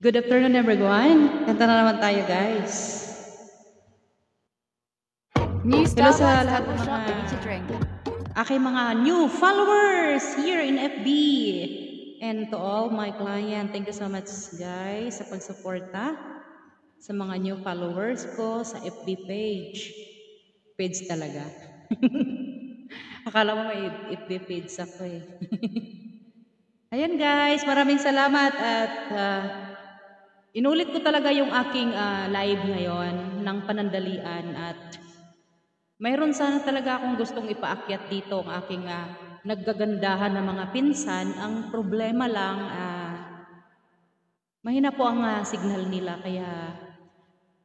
Good afternoon, everyone. Kanta na naman tayo, guys. New Hello Starbucks sa lahat double ng shot mga ready to drink. aking mga new followers here in FB. And to all my client, thank you so much, guys, sa pagsuporta sa mga new followers ko sa FB page. Page talaga. Akala mo may FB page ako eh. Ayan, guys, maraming salamat at inulit ko talaga yung aking live ngayon ng panandalian at mayroon sana talaga akong gustong ipaakyat dito ang aking naggagandahan ng mga pinsan. Ang problema lang, mahina po ang signal nila kaya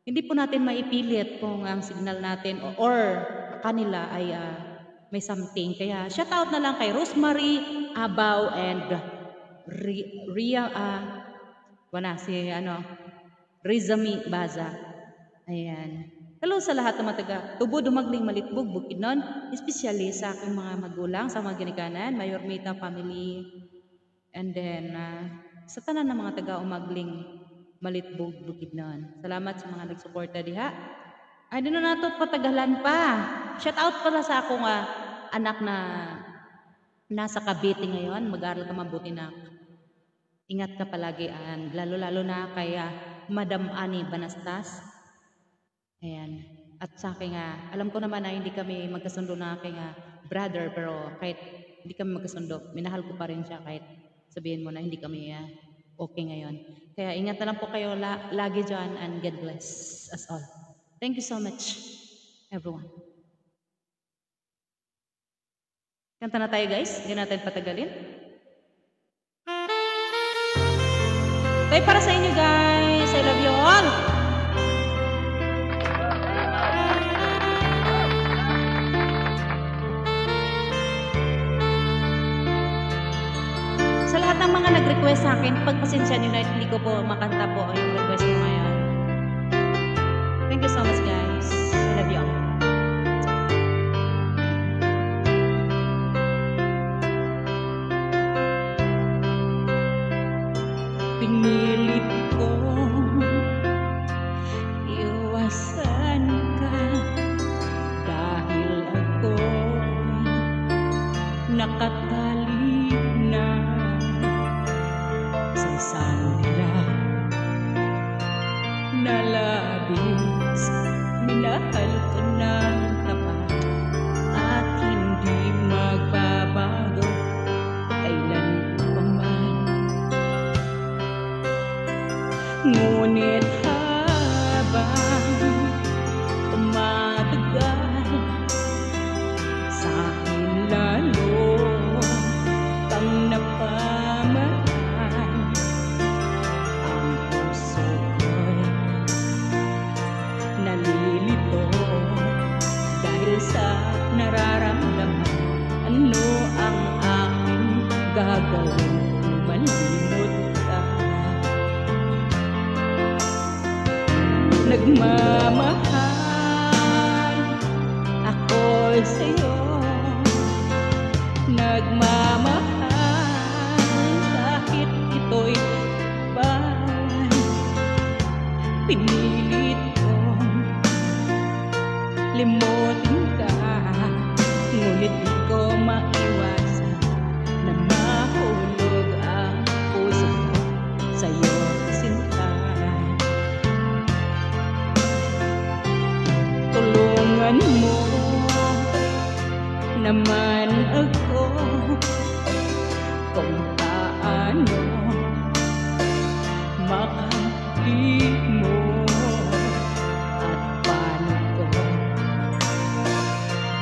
hindi po natin maipilit kung ang signal natin or kanila ay may something. Kaya shout out na lang kay Rosemary Abaw and Ria Rizami Baza. Ayan. Hello sa lahat ng mga taga Tubo, Dumagling, Malitbog, Bukidnon, especially sa aking mga magulang, sa mga ginikanan, Mayor Mita family, and then sa tanan ng mga taga Umagling, Malitbog, Bukidnon. Salamat sa mga nagsuporta diha. Ay, di na nato patagalan pa. Shout out pala sa akong anak na nasa Cavite ngayon. Mag-aaral ka mabuti na. Ingat ka palagi, and lalo-lalo na kay Madam Ani Banastas. Ayan. At sa akin alam ko naman na hindi kami magkasundo na aking brother, pero kahit hindi kami magkasundo, minahal ko pa rin siya kahit sabihin mo na hindi kami okay ngayon. Kaya ingat na lang po kayo lagi dyan, and God bless us all. Thank you so much, everyone. Kanta na tayo, guys. Hindi natin patagalin. Tayo para sa inyo, guys. I love you all. Sa lahat ng mga nag-request sa akin, pagpasensya nyo na hindi ko po makanta po yung request nyo ngayon. Thank you so much, guys. I love you all. Pinilit kong iwasan ka dahil ako'y nakatali na sa isang hirap na labis. Minahal ka ng tapat at hindi magbabago kailan pa man. Ngunit habang tumatagal, sa akin lalo kang napamahan. Ang puso ko'y nalilito dahil sa nararamdaman. Ano ang aking gagawin kung malimot ka? Nagmamahal ako'y sa'yo, nagmamahal kahit ito'y bawal. Pinilit kong limutin ka, ngunit di ko maiwasan na mahulog ang puso ko sa'yo, sinta. Tulungan mo naman ako kung paano makalimot at paano ko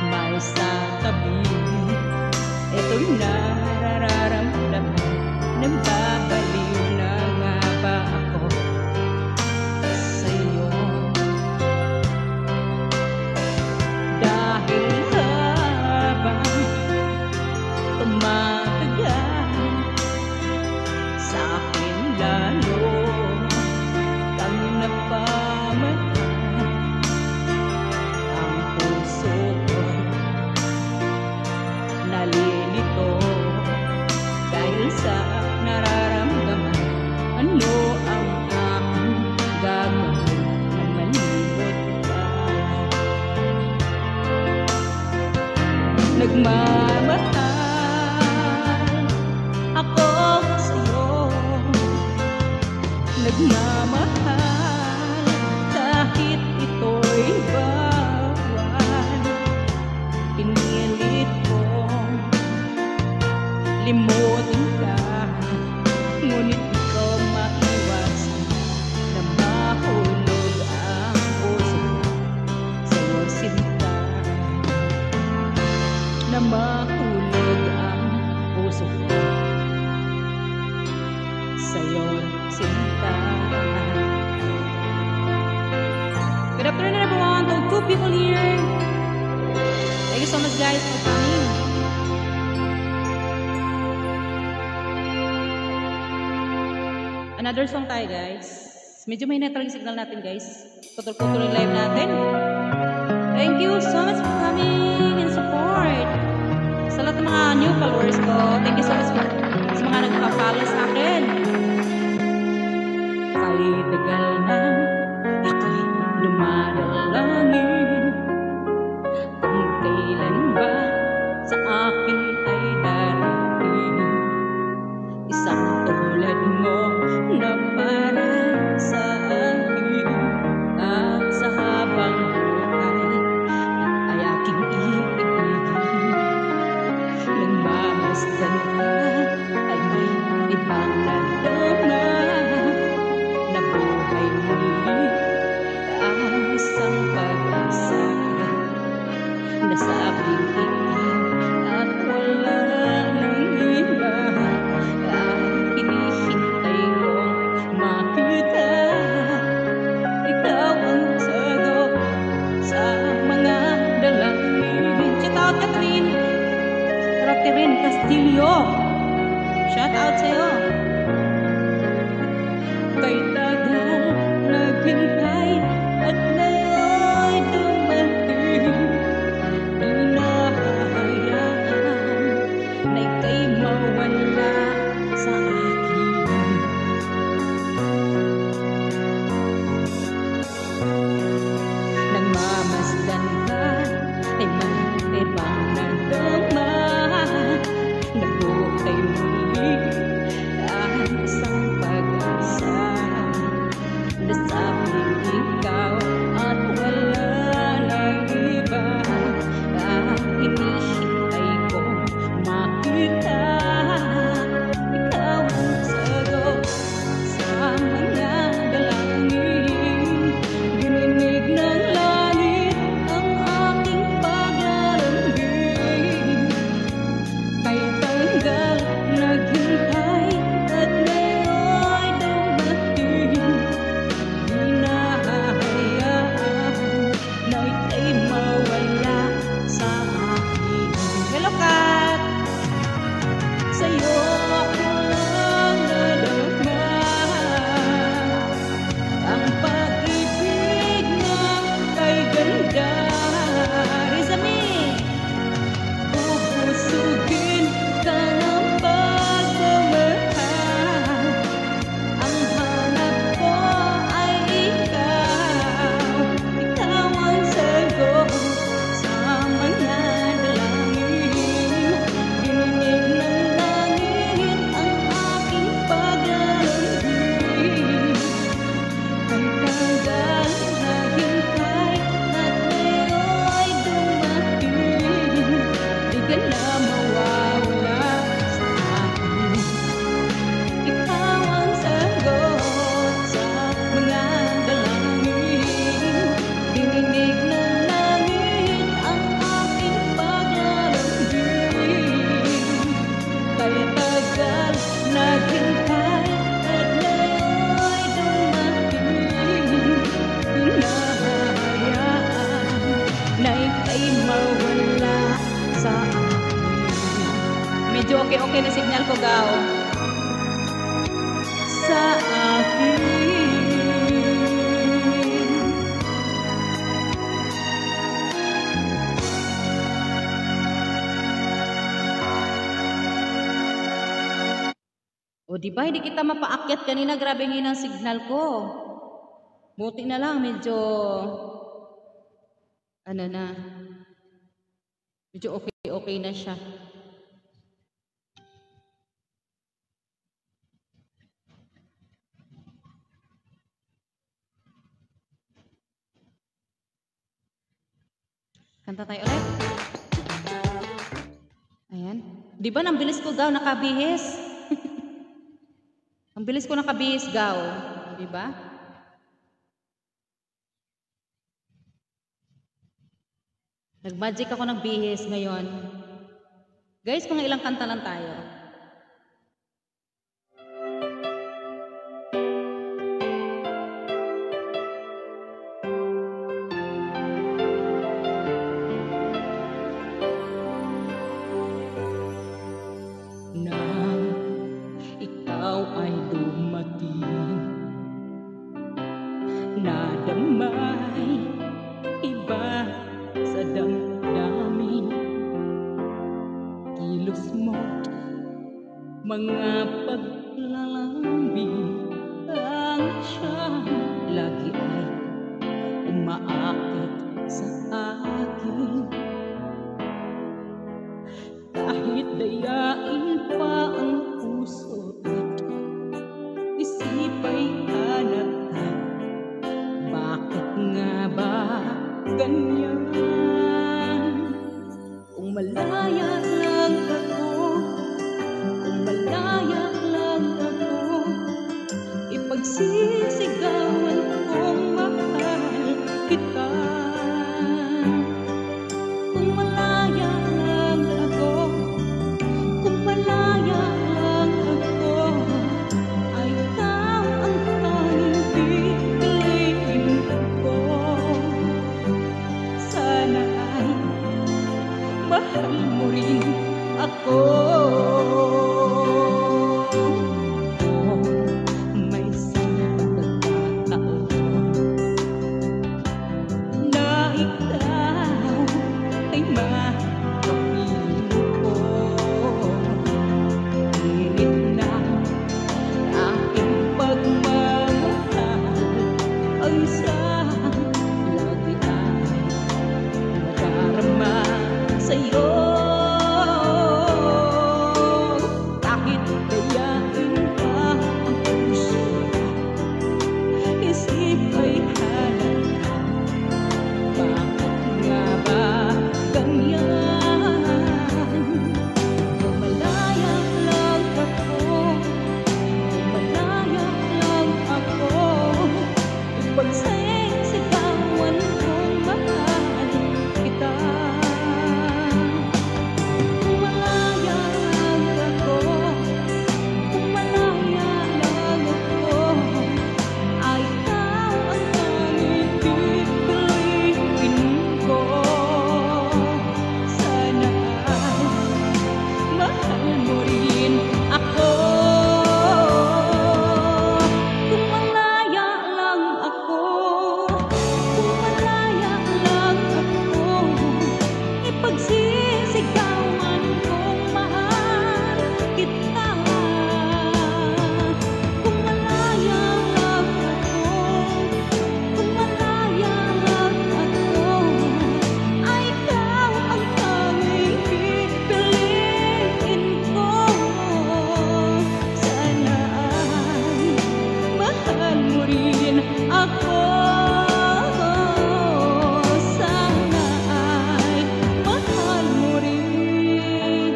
may satabi. Ito'y nararamdaman, nababaliw na nga ba ako sa'yo? Dahil habang tumatagal, sa akin lalo sa'yo, sinta. Good afternoon everyone, to two people here. Thank you so much guys for coming. Another song tayo guys. Medyo may network signal natin guys. Putol-putol yung live natin. Thank you so much for coming and support. Sa lahat ng mga new followers ko, thank you so much sa mga nagpa-follow sa akin. Kahit tagal na ako'y dumadalangin, kung kailan ba sa akin ay darating isang tulad mo na para sa akin, at sa habang buhay ay aking iibigin. Nagmamasdan ka ay may ibang nadama, na buhay muli ang isang pag-asa. Nasabing ikaw at wala nang iba ang hinihintay kong makita. Ikaw ang sagot sa mga dalangin. Shout out Catherine Castillo, shout out sa'yo. Kay tagal naghintay at ngayon'y dumating, di na hahayaan na ika'y mawala sa akin. Nagmamasdan ka ay may ibang nadama, na buhay muli ang isang pag-asa. Nasabing ikaw at wala nang iba ang hinihintay kong makita. Ikaw ang sagot sa mga dalangin. Dininig ng langit ang aking paglalambing. Kay tagal naghintay at ngayon'y dumating, di na hahayaan na ika'y mawala sa akin. Hello Kat! Sa'yo ko lang nadama ang pag-ibig na kay ganda. Rizami! Pupusugin ka ng pagmamahal, ang hanap ko ay ikaw. Ikaw ang sagot sa mga dalangin. Dininig ng langit ang aking paglalambing. Kay tagal naghintay at ngayon'y dumating, di ka na mawawala sa akin. Ikaw ang sagot sa mga dalangin. Dininig ng langit ang aking paglalambing. Kay tagal naghintay at ngayon'y dumating, hinahayaan na ika'y mawala sa akin. Medyo okay na signal ko gaw. Sa akin. O di ba hindi kita mapaakyat kanina, grabe ngayon ang signal ko. Buti na lang medyo ano na. Medyo okay na siya. Kanta tayo ulit. Ayan. Di ba nang bilis ko gaw nakabihis? Ang bilis ko nakabihis gaw. Di ba? Nag-magic ako ng bihis ngayon. Guys, mga ilang kanta lang tayo. ikaw ay dumating, nadamay iba sa damdamin. Kilos mo, mga paglalambing ang siyang lagi ay umaakit sa akin. Kahit dayain pa ang puso at isip ay hanatan, bakit nga ba ganyan? Kung malaya lang ako, kung malaya lang ako, ipagsisigawan kong mahal kita. Kung malaya lang ako, kung malaya lang ako, ay ikaw ang tanging pipiliin ko. Sana ay mahal mo rin ako. May isang pagkakataon na ikaw ay makapiling ko. Ngunit na aking pagmamahal ang isang lagi ay nadarama sa'yo. Kahit dayain pa ang puso, isip ay halata, bakit nga ba ganyan? Kung malaya lang ako, kung malaya lang ako, ipagsisigawan kong mahal kita. Kung malaya lang ako, kung malaya lang ako, ay ikaw ang tanging pipiliin ko. Sana ay mahal mo rin ako. Kung malaya lang ako, kung malaya lang ako, ipagsisigawan kong mahal kita. Kung malaya lang ako, kung malaya lang ako, ay ikaw ang tanging pipiliin ko. Sana ay mahal mo rin ako. Sana ay mahal mo rin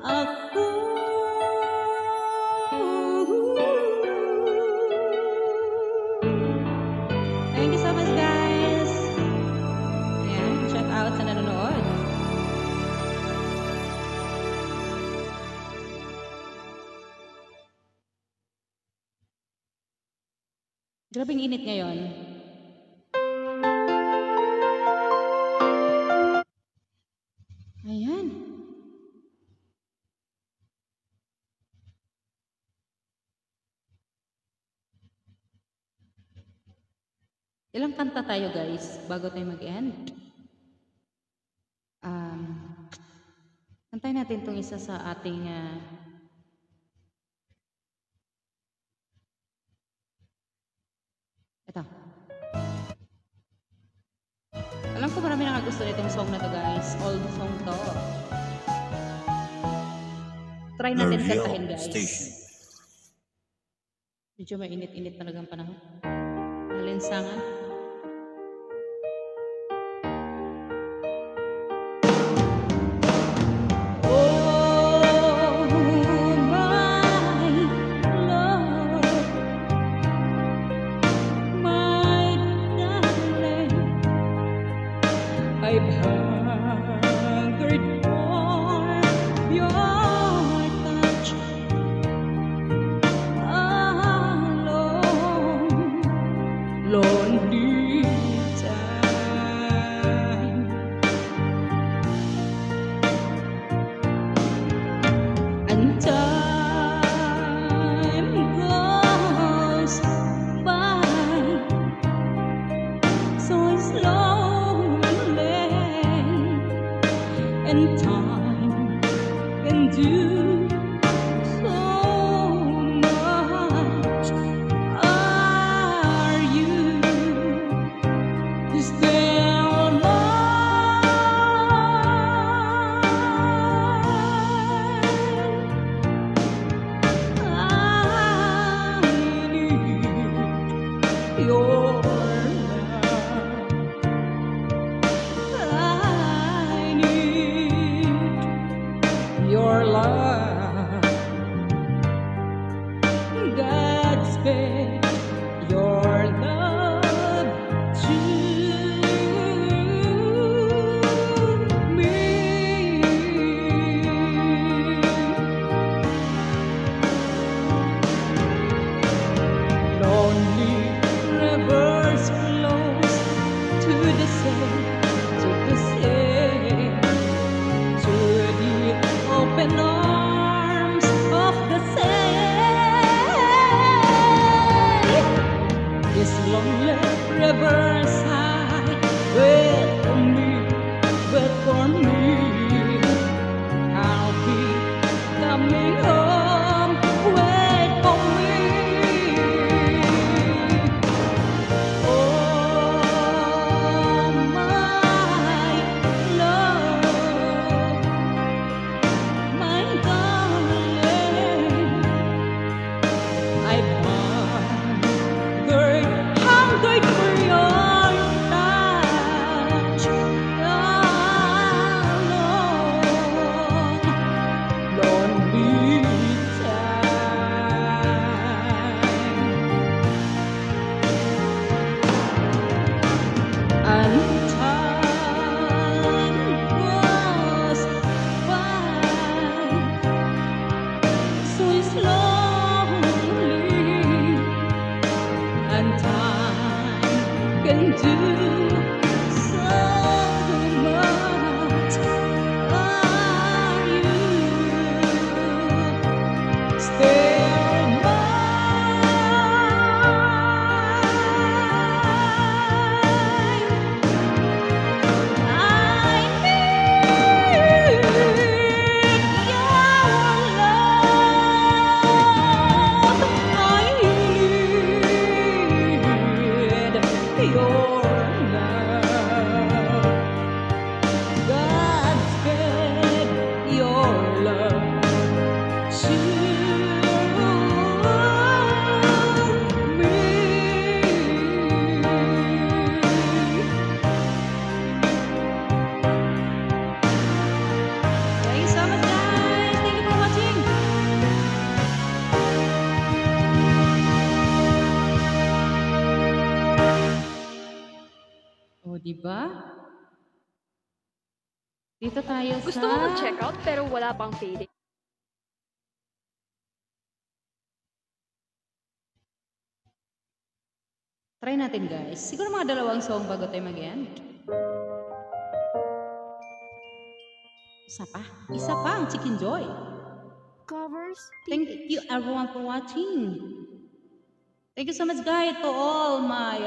ako. Thank you so much, guys. Ayan, shout out sa nanonood. Grabing init ngayon. Ayan. Ilang kanta tayo, guys, bago tayo mag-end? Kantayin natin itong isa sa ating ito. Alam ko marami nakagusto nitong song na to, guys. Old song to. Try natin kantahin, guys. Medyo mainit-init talagang panahon. Malinsangan. I've hungered for your touch alone, lonely. Riverside, wait for me, wait for me. I'll be coming home, wait for me. Oh, my love, my darling, I've hungered for your touch. Lonely time, and time goes by so slowly, and time can do so much. Are you still mine? I need your love. I need your love. God spread your love to me. Thank you so much, guys. Thank you for watching. Oh, diba? Dito tayo Gusto mo sa... mag-check out pero wala pang payday? Try natin, guys. Siguro mga dalawang song bago tayo mag-end. Isa pa ang Chicken Joy. Covers? Thank you everyone for watching. Thank you so much, guys, to all my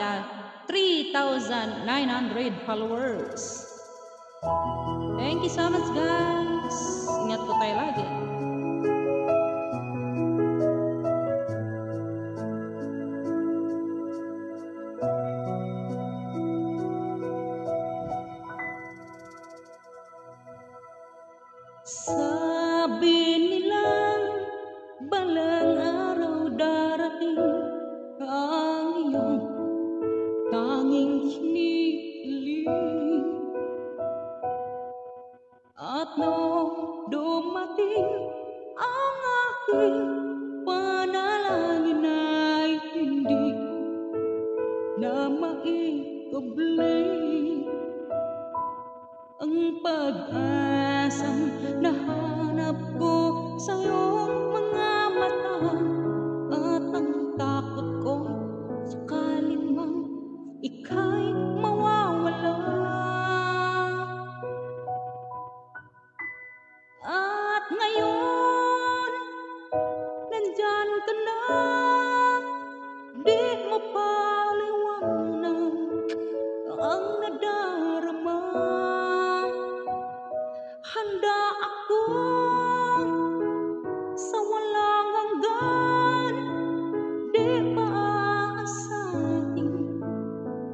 3,900 followers. Thank you so much, guys. Ingat po tayo lagi. Sabi nilang balang araw darating ang iyong tanging hinihiling. At nung dumating ang aking panalangin ay hindi na maikubli. Ang pag-asang nahanap ko sa iyong mga mata, at ang takot ko sakaling mang ika'y mawawala. At ngayon, nandyan ka na, di mo paliwanag ang nadarama. Handa ako sa walang hanggan, di paaasahin,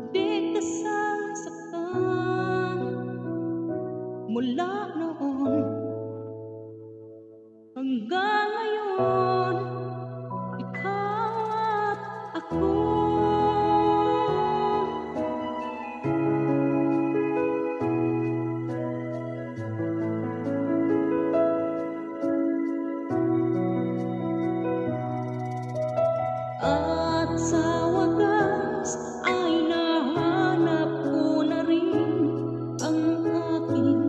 di ka sasaktan. Mula noon hanggang ngayon, ikaw at ako. At sa wagas ay nahanap ko na rin ang aking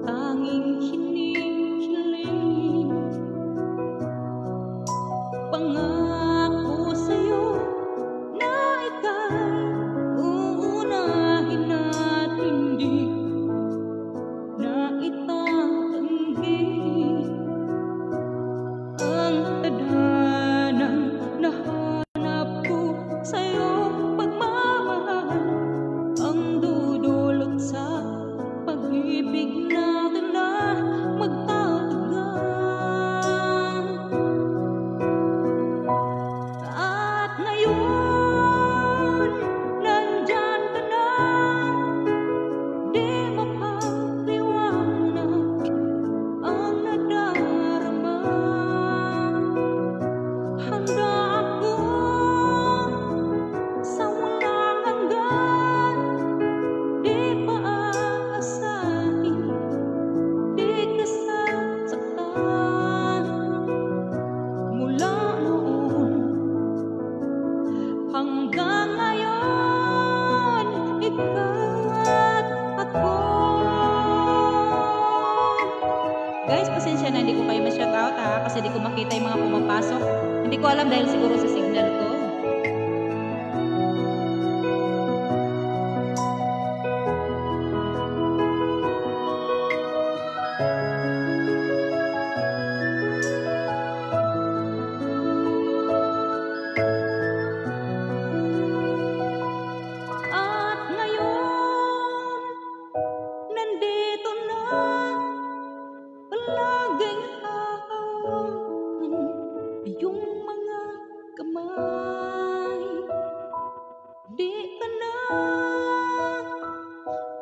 tanging hinihiling. Pangako sa'yo na ika'y uunahin at hindi na itatanggi. Ang tadhanang nahanap ko kasi di ko makita yung mga pumapasok. Hindi ko alam dahil siguro sa signal ko. At ngayon, nandito na, palaging hahawakan iyong mga kamay. Di ka na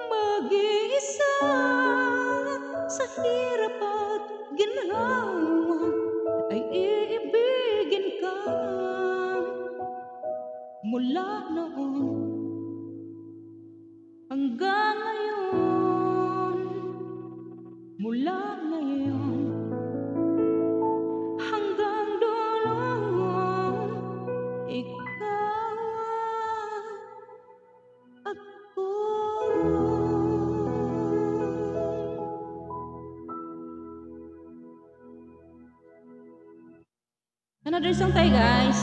mag-iisa sa hirap at ginhawa, ay iibigin ka mula noon hanggang ngayon, mula ngayon hanggang dulo, ikaw at ako. Another song tayo, guys.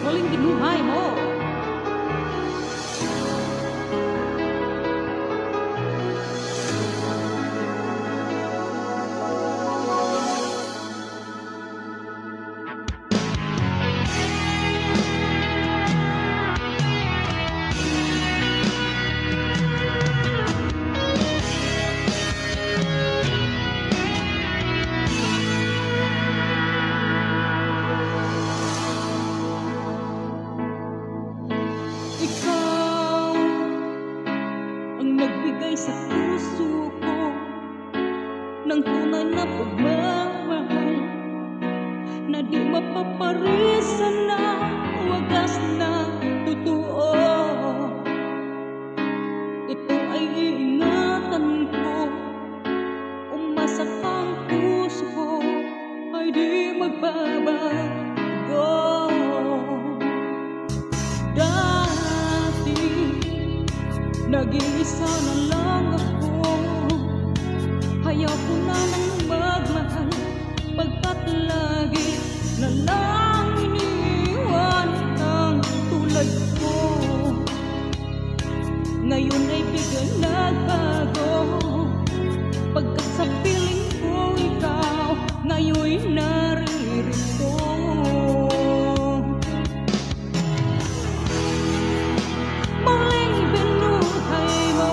Muling binuhay mo. Ikaw ang nagbigay sa puso ko ng tunay na pagmamahal na di mapaparisan na wagas na totoo. Ito ay iingatan ko, umasa kang puso ko ay di magbabago. Dati nag-iisa na lang ako, ayaw ko na nang magmahal, pagkat lagi na lang iniwan ang tulad ko. Ngayon ay biglang nagbago, pagkat sa piling ko ikaw ngayon'y naririto. Muling binuhay mo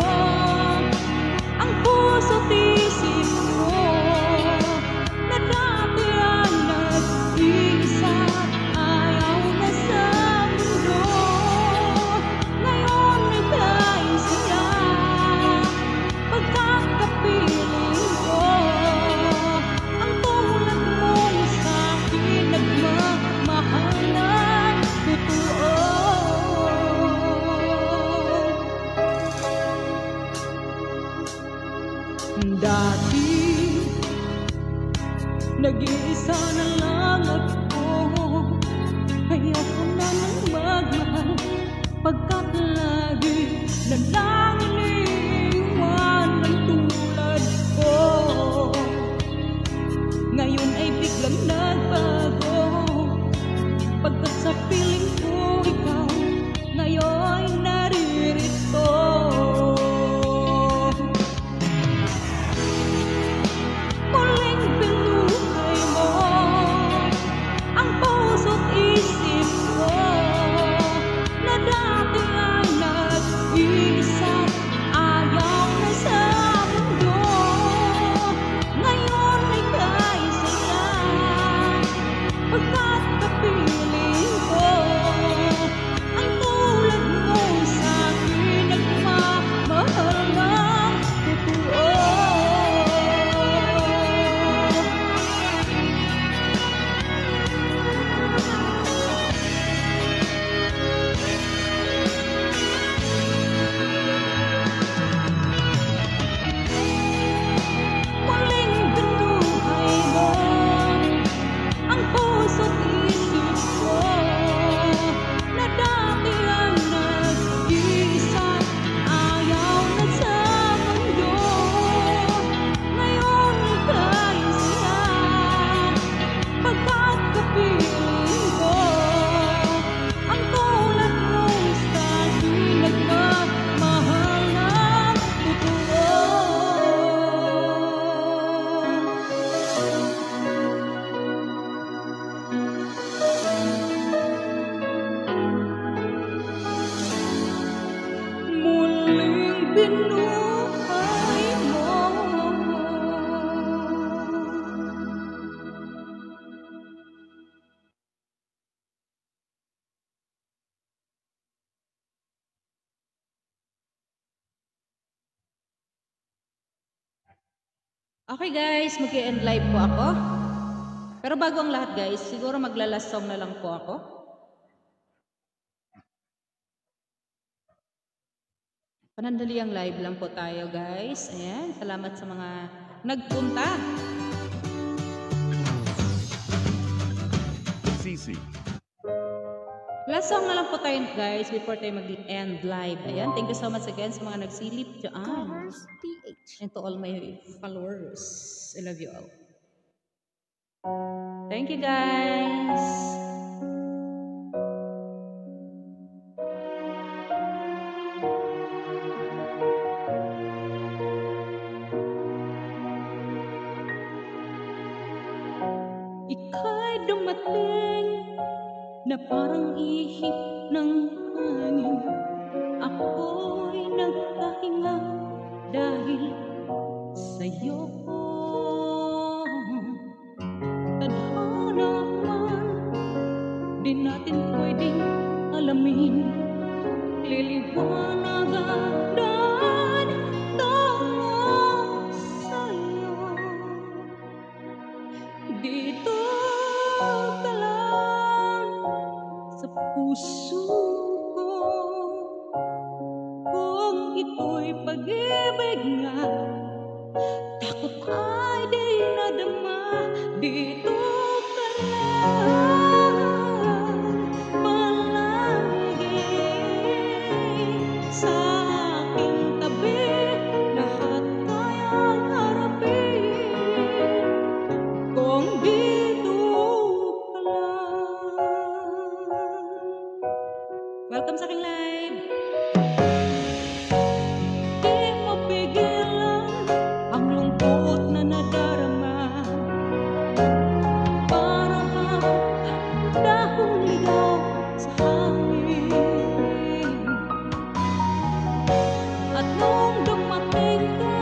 ang puso't isip ko na dati ang nag-iisa, ayaw na sa mundo. Ngayon ay dahil sila, pagkakapiling ko ang tulad mong sa'kin nagmamahal ng totoo. Dati nag-iisa na lang ako, ayaw ko na nang magmahal, pagkat lagi na lang iniwan ang tulad ko. Ngayon ay biglang nagbago, pagkat sa piling ko ikaw ngayon naririto. Muling binuhay mo ang puso't isip ko na dati ay nag-iisa, Okay guys, mag-end live po ako. Pero bago ang lahat guys, siguro magla-last song na lang po ako. Panandaliang live lang po tayo guys. Ayan, salamat sa mga nagpunta. CC. Last song na lang po tayo guys before tayo mag-end live. Ayan, thank you so much again sa mga nagsilip dyan. Covers PH. And to all my followers. I love you all. Thank you guys. Ika'y dumating na parang ihip ng hangin. Ako'y nagkahinga dahil sa'yo. Tadhana man, di natin pwedeng alamin. Liliwanagan tungo sa'yo. Dito ka lang sa puso ko. Kung ito'y pag-ibig nga, takot ay di nadama. Dito ka lang palagi sa aking tabi. Lahat kayang harapin kung dito ka lang. Welcome sa aking live. Di mapigilan ang lungkot na nadarama. Para bang dahong ligaw sa hangin. At nung dumating ka,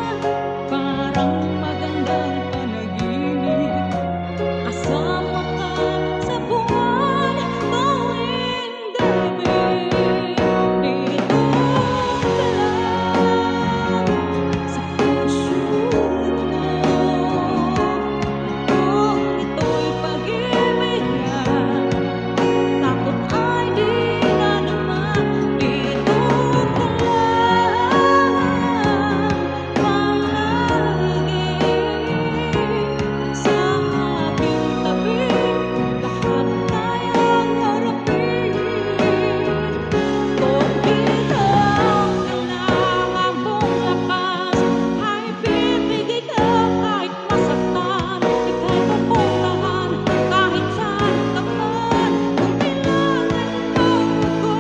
parang magandang panaginip. Kasama ka sa buwan tuwing gabi. Dito ka lang sa puso ko. Kung ito'y pag-ibig nga, takot ay di nadama. Dito ka lang palagi sa aking tabi. Lahat kayang harapin kung dito ka lang. Ang buong lakas ay bibigay ka kahit masaktan. Ika'y pupuntahan kahit saan ka man. Kung kailangan mo ako,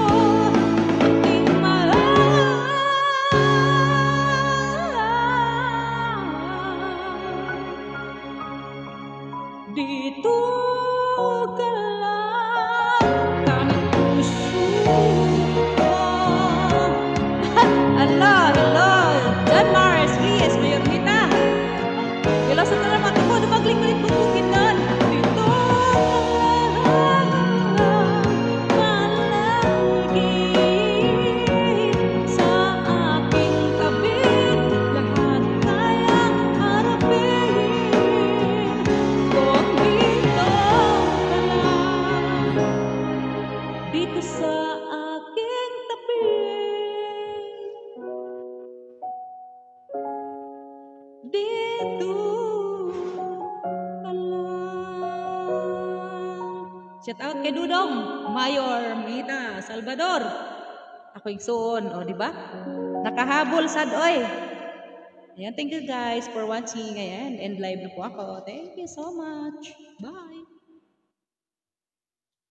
aking mahal. Dito ka lang, kaming puso ko. Hello, hello. John Mars, Lies, Mayormita. Hello sa mga matuko, dumagling-ling bubukid nun. Dito ka lang palagi sa aking tabi. Lahat kayang harapin kung dito ka lang. Dito sa aking tabi. Dito ka lang. Shout out kay Dudong, Mayor Mita, Salvador. Ako igsoon, o di ba? Nakahabol sad oy. Ayan, thank you guys for watching. Ayan, end live na po ako. Thank you so much. Bye.